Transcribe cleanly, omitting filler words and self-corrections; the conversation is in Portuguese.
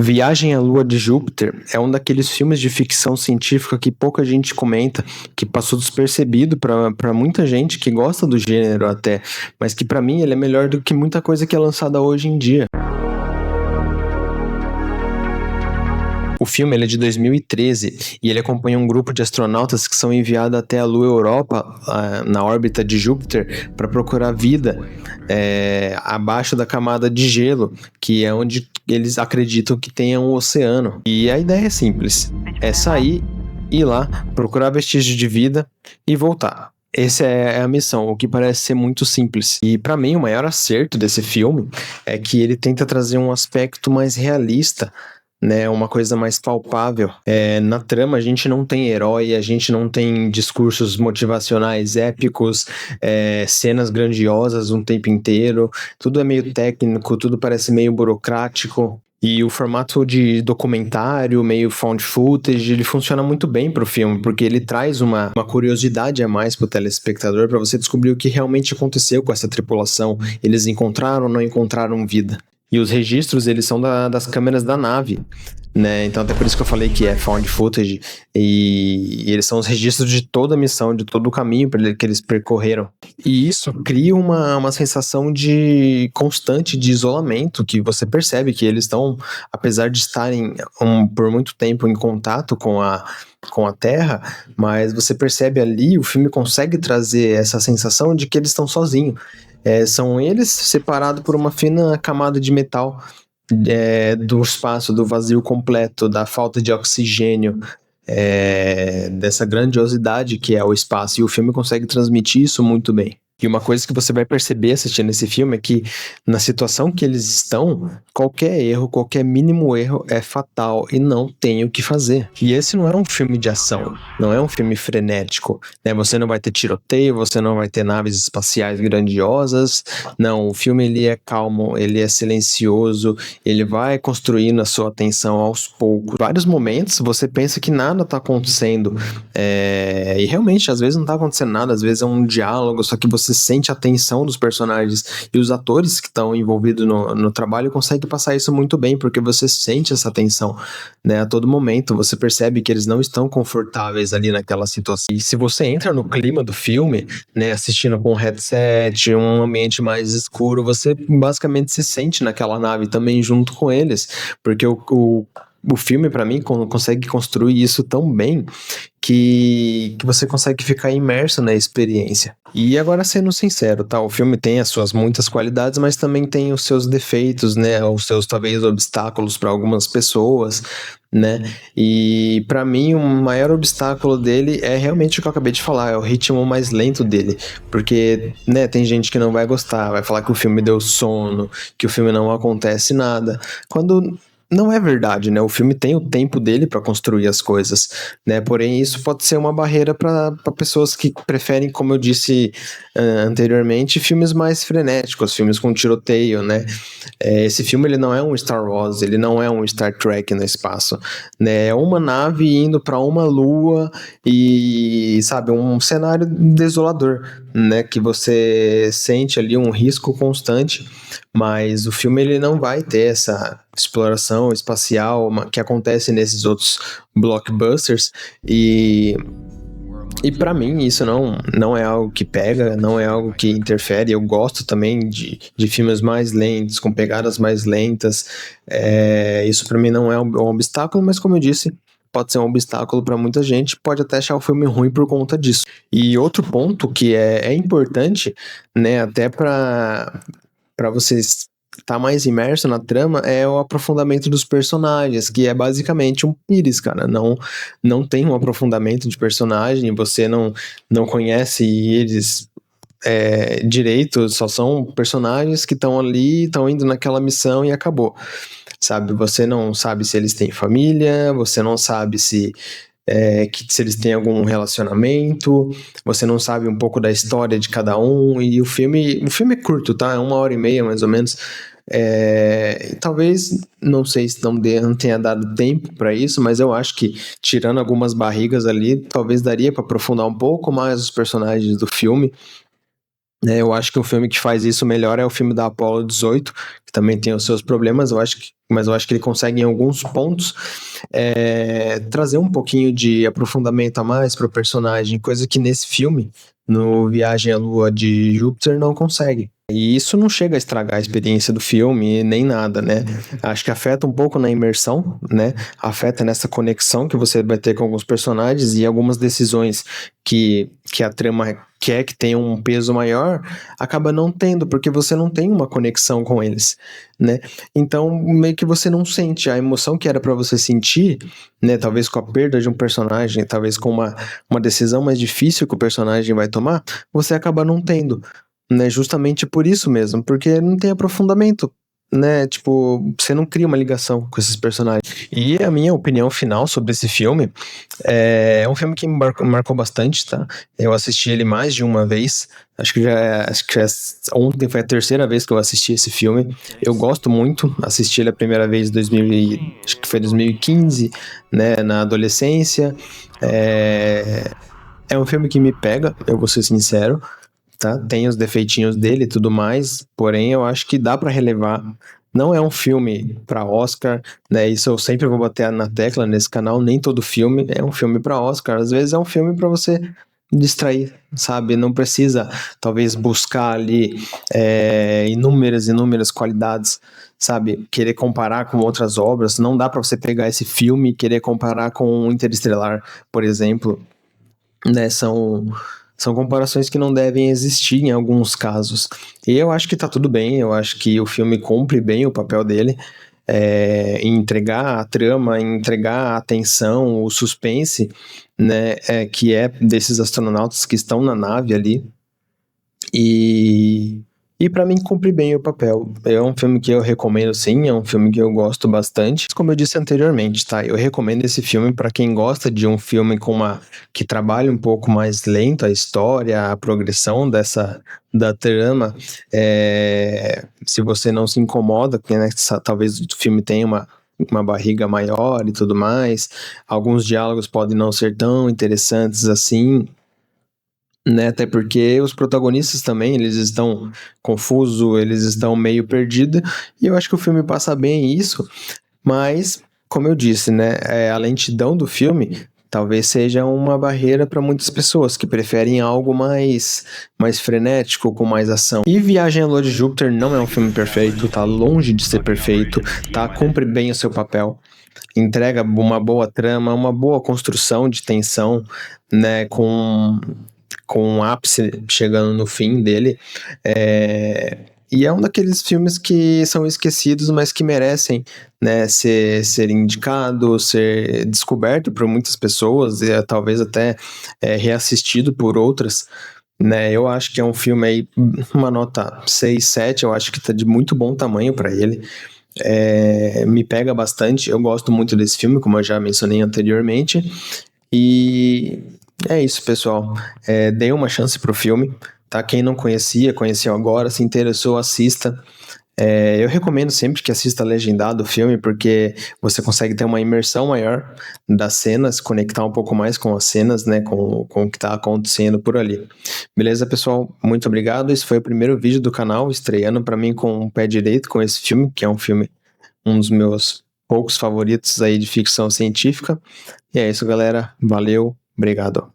Viagem à Lua de Júpiter é um daqueles filmes de ficção científica que pouca gente comenta, que passou despercebido para muita gente que gosta do gênero até, mas que para mim ele é melhor do que muita coisa que é lançada hoje em dia. O filme ele é de 2013 e ele acompanha um grupo de astronautas que são enviados até a Lua Europa, na órbita de Júpiter, para procurar vida abaixo da camada de gelo, que é onde eles acreditam que tenha um oceano. E a ideia é simples, é sair, ir lá, procurar vestígios de vida e voltar. Essa é a missão, o que parece ser muito simples. E para mim o maior acerto desse filme é que ele tenta trazer um aspecto mais realista, né, uma coisa mais palpável. Na trama a gente não tem herói, a gente não tem discursos motivacionais épicos, cenas grandiosas um tempo inteiro, tudo é meio técnico, tudo parece meio burocrático. E o formato de documentário, meio found footage, ele funciona muito bem pro filme, porque ele traz uma curiosidade a mais pro telespectador para você descobrir o que realmente aconteceu com essa tripulação. Eles encontraram ou não encontraram vida? E os registros, eles são das câmeras da nave, né? Então até por isso que eu falei que é found footage, e eles são os registros de toda a missão, de todo o caminho que eles percorreram. E isso cria uma sensação de constante de isolamento, que você percebe que eles estão, apesar de estarem por muito tempo em contato com a Terra, mas você percebe ali, o filme consegue trazer essa sensação de que eles estão sozinhos. São eles separados por uma fina camada de metal, do espaço, do vazio completo, da falta de oxigênio, dessa grandiosidade que é o espaço, e o filme consegue transmitir isso muito bem. E uma coisa que você vai perceber assistindo esse filme é que, na situação que eles estão, qualquer erro, qualquer mínimo erro é fatal e não tem o que fazer. E esse não é um filme de ação, não é um filme frenético, né? Você não vai ter tiroteio, você não vai ter naves espaciais grandiosas. Não, o filme ele é calmo, ele é silencioso, ele vai construindo a sua atenção aos poucos. Em vários momentos você pensa que nada tá acontecendo, e realmente às vezes não tá acontecendo nada, às vezes é um diálogo, só que você sente a tensão dos personagens, e os atores que estão envolvidos no trabalho conseguem passar isso muito bem, porque você sente essa tensão, né, a todo momento. Você percebe que eles não estão confortáveis ali naquela situação. E se você entra no clima do filme, né, assistindo com um headset, um ambiente mais escuro, você basicamente se sente naquela nave também junto com eles, porque o filme, para mim, consegue construir isso tão bem que você consegue ficar imerso na experiência. E agora, sendo sincero, tá? O filme tem as suas muitas qualidades, mas também tem os seus defeitos, né? Os seus, talvez, obstáculos para algumas pessoas, né? E para mim, o maior obstáculo dele é realmente o que eu acabei de falar, é o ritmo mais lento dele. Porque, né, tem gente que não vai gostar, vai falar que o filme deu sono, que o filme não acontece nada. Quando não é verdade, né? O filme tem o tempo dele para construir as coisas, né? Porém, isso pode ser uma barreira para pessoas que preferem, como eu disse anteriormente, filmes mais frenéticos, filmes com tiroteio, né? Esse filme ele não é um Star Wars, ele não é um Star Trek no espaço, né? É uma nave indo para uma lua e, sabe, um cenário desolador, né? Que você sente ali um risco constante, mas o filme ele não vai ter essa exploração espacial que acontece nesses outros blockbusters, e para mim isso não é algo que pega, não é algo que interfere. Eu gosto também de filmes mais lentos, com pegadas mais lentas. Isso para mim não é um obstáculo, mas como eu disse, pode ser um obstáculo para muita gente, pode até achar o filme ruim por conta disso. E outro ponto que é importante, né, até para vocês tá mais imerso na trama, é o aprofundamento dos personagens, que é basicamente um pires, cara. Não tem um aprofundamento de personagem, você não conhece eles direito, só são personagens que estão ali, estão indo naquela missão e acabou, sabe? Você não sabe se eles têm família, você não sabe se eles têm algum relacionamento, você não sabe um pouco da história de cada um. E o filme é curto, tá? É 1h30 mais ou menos. Talvez, não sei se não tenha dado tempo para isso, mas eu acho que, tirando algumas barrigas ali, talvez daria para aprofundar um pouco mais os personagens do filme. Eu acho que o filme que faz isso melhor é o filme da Apollo 18, que também tem os seus problemas, mas eu acho que ele consegue em alguns pontos trazer um pouquinho de aprofundamento a mais para o personagem, coisa que nesse filme, no Viagem à Lua de Júpiter, não consegue. E isso não chega a estragar a experiência do filme, nem nada, né? Acho que afeta um pouco na imersão, né? Afeta nessa conexão que você vai ter com alguns personagens e algumas decisões que a trama quer que tenha um peso maior, acaba não tendo, porque você não tem uma conexão com eles, né? Então, meio que você não sente a emoção que era pra você sentir, né? Talvez com a perda de um personagem, talvez com uma decisão mais difícil que o personagem vai tomar, você acaba não tendo, né? Justamente por isso mesmo, porque não tem aprofundamento, né? Tipo, você não cria uma ligação com esses personagens. E a minha opinião final sobre esse filme é um filme que me marcou bastante, tá? Eu assisti ele mais de uma vez. Ontem foi a terceira vez que eu assisti esse filme. Eu gosto muito, assisti ele a primeira vez em acho que foi 2015, né? Na adolescência. É um filme que me pega, eu vou ser sincero, tá? Tem os defeitinhos dele e tudo mais, porém eu acho que dá pra relevar. Não é um filme pra Oscar, né? Isso eu sempre vou bater na tecla nesse canal. Nem todo filme é um filme pra Oscar. Às vezes é um filme pra você distrair, sabe? Não precisa, talvez, buscar ali inúmeras qualidades, sabe? Querer comparar com outras obras. Não dá pra você pegar esse filme e querer comparar com Interestelar, por exemplo, né? São comparações que não devem existir em alguns casos. E eu acho que tá tudo bem, eu acho que o filme cumpre bem o papel dele, em entregar a trama, em entregar a atenção, o suspense, né, que é desses astronautas que estão na nave ali. E para mim cumpre bem o papel. É um filme que eu recomendo sim, é um filme que eu gosto bastante. Como eu disse anteriormente, tá? Eu recomendo esse filme para quem gosta de um filme que trabalha um pouco mais lento a história, a progressão da trama. Se você não se incomoda, porque né, talvez o filme tenha uma barriga maior e tudo mais. Alguns diálogos podem não ser tão interessantes assim, né? Até porque os protagonistas também, eles estão confusos, eles estão meio perdidos, e eu acho que o filme passa bem isso, mas, como eu disse, né, a lentidão do filme talvez seja uma barreira para muitas pessoas que preferem algo mais frenético, com mais ação. E Viagem à Lua de Júpiter não é um filme perfeito, tá longe de ser perfeito, tá? Cumpre bem o seu papel, entrega uma boa trama, uma boa construção de tensão, né, com um ápice chegando no fim dele. E é um daqueles filmes que são esquecidos, mas que merecem, né, ser indicado, ser descoberto por muitas pessoas, e talvez até reassistido por outras. Né, eu acho que é um filme aí, uma nota 6, 7, eu acho que tá de muito bom tamanho para ele. Me pega bastante, eu gosto muito desse filme, como eu já mencionei anteriormente. E é isso, pessoal. Dê uma chance pro filme, tá? Quem não conhecia, conheceu agora, se interessou, assista. Eu recomendo sempre que assista legendado o filme, porque você consegue ter uma imersão maior das cenas, conectar um pouco mais com as cenas, né? Com o que tá acontecendo por ali. Beleza, pessoal? Muito obrigado. Esse foi o primeiro vídeo do canal, estreando para mim com o pé direito com esse filme, que é um dos meus poucos favoritos aí de ficção científica. E é isso, galera. Valeu, obrigado.